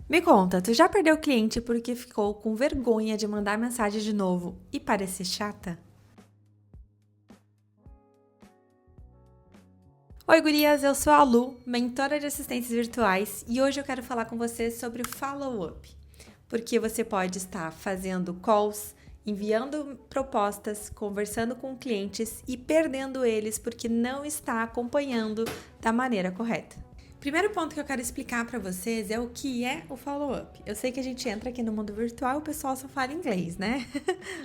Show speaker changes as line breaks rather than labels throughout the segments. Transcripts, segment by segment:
Me conta, tu já perdeu cliente porque ficou com vergonha de mandar mensagem de novo e parecer chata? Oi, gurias, eu sou a Lu, mentora de assistências virtuais, e hoje eu quero falar com você sobre o follow-up. Porque você pode estar fazendo calls, enviando propostas, conversando com clientes e perdendo eles porque não está acompanhando da maneira correta. Primeiro ponto que eu quero explicar para vocês é o que é o follow-up. Eu sei que a gente entra aqui no mundo virtual e o pessoal só fala inglês, né?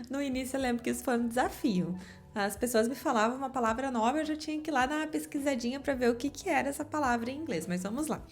No início eu lembro que isso foi um desafio. As pessoas me falavam uma palavra nova, eu já tinha que ir lá dar uma pesquisadinha para ver o que era essa palavra em inglês, mas vamos lá.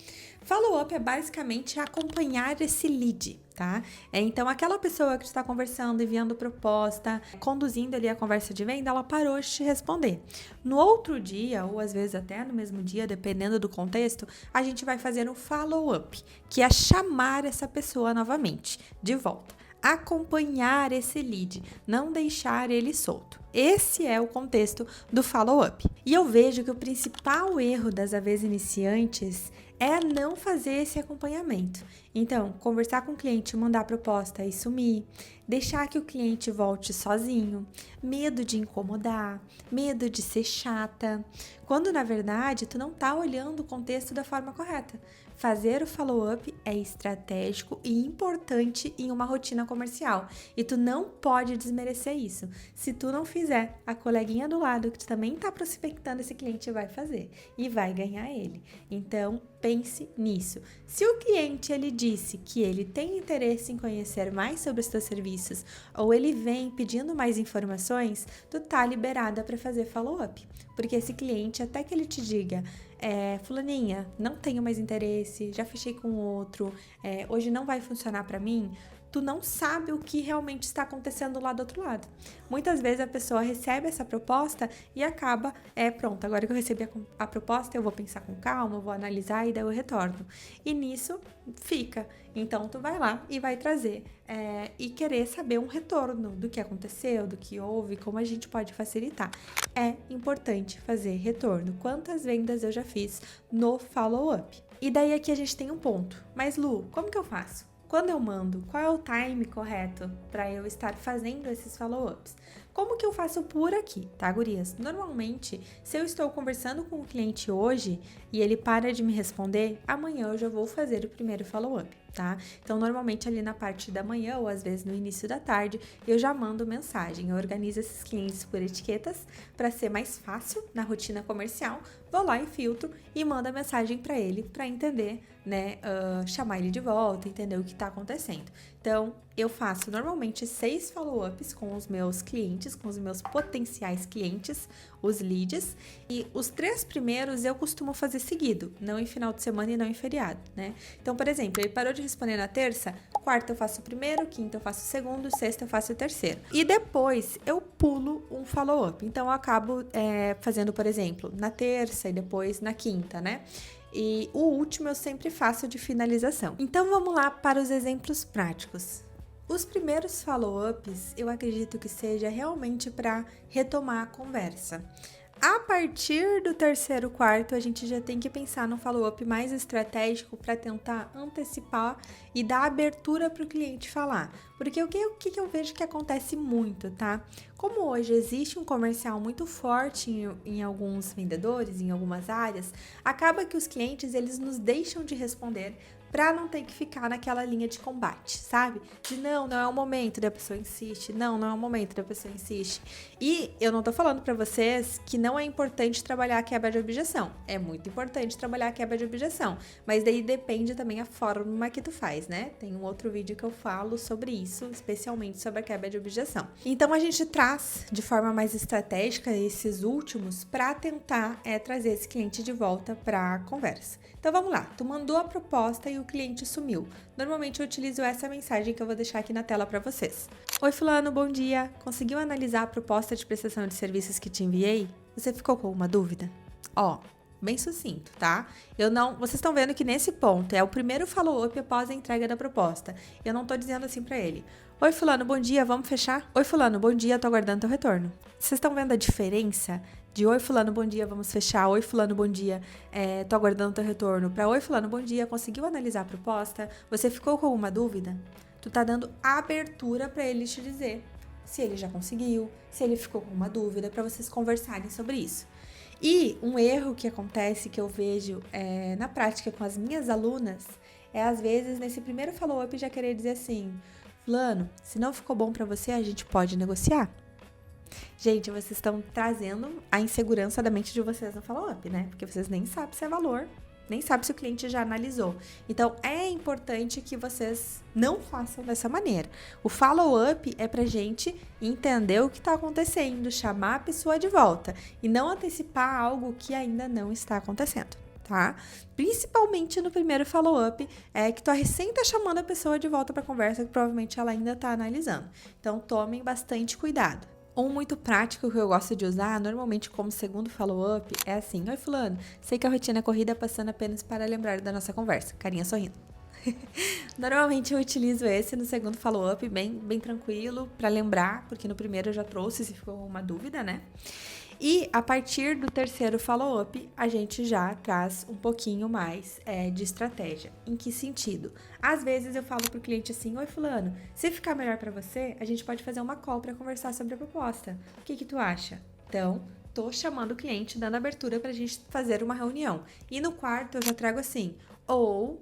Follow-up é basicamente acompanhar esse lead, tá? Então, aquela pessoa que está conversando, enviando proposta, conduzindo ali a conversa de venda, ela parou de te responder. No outro dia, ou às vezes até no mesmo dia, dependendo do contexto, a gente vai fazer um follow-up, que é chamar essa pessoa novamente, de volta. Acompanhar esse lead, não deixar ele solto. Esse é o contexto do follow-up. E eu vejo que o principal erro das AVs iniciantes é não fazer esse acompanhamento. Então, conversar com o cliente, mandar proposta e sumir, deixar que o cliente volte sozinho, medo de incomodar, medo de ser chata, quando na verdade tu não tá olhando o contexto da forma correta. Fazer o follow-up é estratégico e importante em uma rotina comercial e tu não pode desmerecer isso. Se tu não fizer, a coleguinha do lado que também está prospectando esse cliente vai fazer e vai ganhar ele. Então, pense nisso. Se o cliente ele disse que ele tem interesse em conhecer mais sobre os teus serviços ou ele vem pedindo mais informações, tu tá liberada para fazer follow-up. Porque esse cliente, até que ele te diga, fulaninha, não tenho mais interesse, já fechei com outro, hoje não vai funcionar para mim, tu não sabe o que realmente está acontecendo lá do outro lado. Muitas vezes a pessoa recebe essa proposta e acaba, pronto, agora que eu recebi a proposta, eu vou pensar com calma, eu vou analisar e daí eu retorno. E nisso fica. Então, tu vai lá e vai trazer e querer saber um retorno do que aconteceu, do que houve, como a gente pode facilitar. É importante fazer retorno. Quantas vendas eu já fiz no follow-up? E daí aqui a gente tem um ponto. Mas, Lu, como que eu faço? Quando eu mando, qual é o time correto para eu estar fazendo esses follow-ups? Como que eu faço por aqui, tá, gurias? Normalmente, se eu estou conversando com o cliente hoje e ele para de me responder, amanhã eu já vou fazer o primeiro follow-up, tá? Então, normalmente ali na parte da manhã ou às vezes no início da tarde, eu já mando mensagem. Eu organizo esses clientes por etiquetas para ser mais fácil na rotina comercial. Vou lá e filtro e mando a mensagem para ele para entender, né? Chamar ele de volta, entender o que está acontecendo. Então, eu faço normalmente 6 follow-ups com os meus clientes, com os meus potenciais clientes, os leads. E os 3 primeiros eu costumo fazer seguido, não em final de semana e não em feriado, né? Então, por exemplo, ele parou de responder na terça, quarta eu faço o primeiro, quinta eu faço o segundo, sexta eu faço o terceiro. E depois eu pulo um follow-up. Então, eu acabo fazendo, por exemplo, na terça e depois na quinta, né? E o último eu sempre faço de finalização. Então vamos lá para os exemplos práticos. Os primeiros follow-ups eu acredito que seja realmente para retomar a conversa. A partir do terceiro, quarto, a gente já tem que pensar no follow-up mais estratégico para tentar antecipar e dar abertura para o cliente falar. Porque o que eu vejo que acontece muito, tá? Como hoje existe um comercial muito forte em alguns vendedores, em algumas áreas, acaba que os clientes eles nos deixam de responder para não ter que ficar naquela linha de combate, sabe? De não é o momento, da pessoa insiste, não é o momento, da pessoa insiste. E eu não tô falando para vocês que não é importante trabalhar a quebra de objeção. É muito importante trabalhar a quebra de objeção, mas daí depende também a forma que tu faz, né? Tem um outro vídeo que eu falo sobre isso, especialmente sobre a quebra de objeção. Então a gente traz de forma mais estratégica esses últimos para tentar trazer esse cliente de volta para a conversa. Então vamos lá, tu mandou a proposta e o cliente sumiu. Normalmente eu utilizo essa mensagem que eu vou deixar aqui na tela para vocês. Oi fulano, bom dia. Conseguiu analisar a proposta de prestação de serviços que te enviei? Você ficou com alguma dúvida? Bem sucinto, tá? Vocês estão vendo que nesse ponto é o primeiro follow-up após a entrega da proposta. Eu não tô dizendo assim para ele: oi fulano, bom dia, vamos fechar? Oi fulano, bom dia, tô aguardando teu retorno. Vocês estão vendo a diferença De oi, fulano, bom dia, vamos fechar. Oi, fulano, bom dia, tô aguardando teu retorno. Pra oi, fulano, bom dia, conseguiu analisar a proposta? Você ficou com alguma dúvida? Tu tá dando abertura pra ele te dizer se ele já conseguiu, se ele ficou com uma dúvida, pra vocês conversarem sobre isso. E um erro que acontece, que eu vejo na prática com as minhas alunas, é às vezes nesse primeiro follow-up já querer dizer assim, fulano, se não ficou bom pra você, a gente pode negociar. Gente, vocês estão trazendo a insegurança da mente de vocês no follow-up, né? Porque vocês nem sabem se é valor, nem sabem se o cliente já analisou. Então, é importante que vocês não façam dessa maneira. O follow-up é pra gente entender o que está acontecendo, chamar a pessoa de volta e não antecipar algo que ainda não está acontecendo, tá? Principalmente no primeiro follow-up, que tu recém tá chamando a pessoa de volta pra conversa, que provavelmente ela ainda tá analisando. Então, tomem bastante cuidado. Um muito prático que eu gosto de usar, normalmente como segundo follow-up, é assim: oi, fulano, sei que a rotina é corrida, passando apenas para lembrar da nossa conversa. Carinha sorrindo. Normalmente eu utilizo esse no segundo follow-up, bem tranquilo, para lembrar, porque no primeiro eu já trouxe, se ficou uma dúvida, né? E a partir do terceiro follow-up, a gente já traz um pouquinho mais de estratégia. Em que sentido? Às vezes eu falo pro cliente assim, oi fulano, se ficar melhor para você, a gente pode fazer uma call para conversar sobre a proposta. O que tu acha? Então, tô chamando o cliente, dando abertura pra gente fazer uma reunião. E no quarto eu já trago assim, ou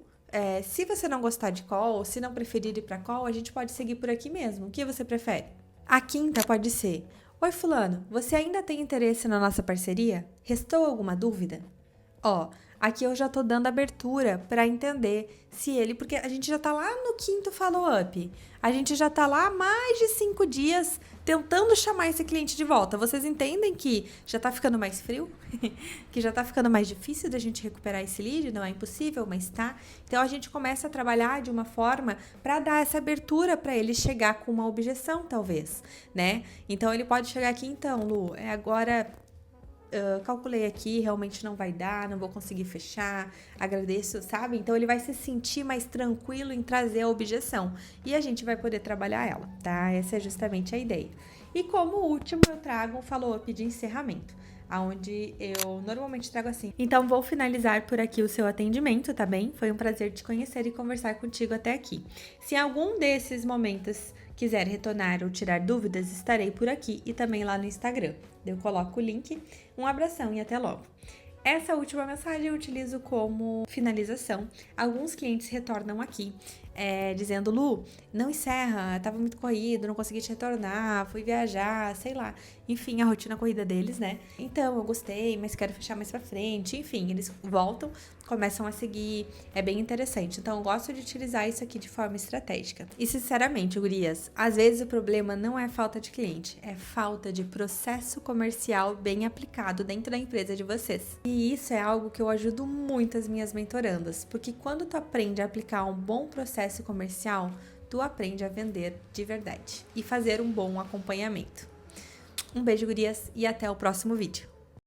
se você não gostar de call, se não preferir ir pra call, a gente pode seguir por aqui mesmo. O que você prefere? A quinta pode ser, oi fulano, você ainda tem interesse na nossa parceria? Restou alguma dúvida? Ó, aqui eu já tô dando abertura para entender se ele, porque a gente já tá lá no quinto follow-up, a gente já tá lá há mais de 5 dias tentando chamar esse cliente de volta. Vocês entendem que já tá ficando mais frio? Que já tá ficando mais difícil da gente recuperar esse lead? Não é impossível, mas tá. Então a gente começa a trabalhar de uma forma para dar essa abertura para ele chegar com uma objeção, talvez, né? Então ele pode chegar aqui, então, Lu, agora calculei aqui, realmente não vai dar, não vou conseguir fechar, agradeço, sabe? Então ele vai se sentir mais tranquilo em trazer a objeção e a gente vai poder trabalhar ela, tá? Essa é justamente a ideia. E como último, eu trago um follow-up de encerramento, onde eu normalmente trago assim. Então vou finalizar por aqui o seu atendimento, tá bem? Foi um prazer te conhecer e conversar contigo até aqui. Se em algum desses momentos quiser retornar ou tirar dúvidas, estarei por aqui e também lá no Instagram. Eu coloco o link. Um abração e até logo. Essa última mensagem eu utilizo como finalização. Alguns clientes retornam aqui, dizendo, Lu, não encerra, tava muito corrido, não consegui te retornar, fui viajar, sei lá. Enfim, a rotina corrida deles, né? Então, eu gostei, mas quero fechar mais pra frente. Enfim, eles voltam, começam a seguir. É bem interessante. Então, eu gosto de utilizar isso aqui de forma estratégica. E, sinceramente, gurias, às vezes o problema não é falta de cliente, é falta de processo comercial bem aplicado dentro da empresa de vocês. E isso é algo que eu ajudo muito as minhas mentorandas, porque quando tu aprende a aplicar um bom processo comercial, tu aprende a vender de verdade e fazer um bom acompanhamento. Um beijo, gurias, e até o próximo vídeo.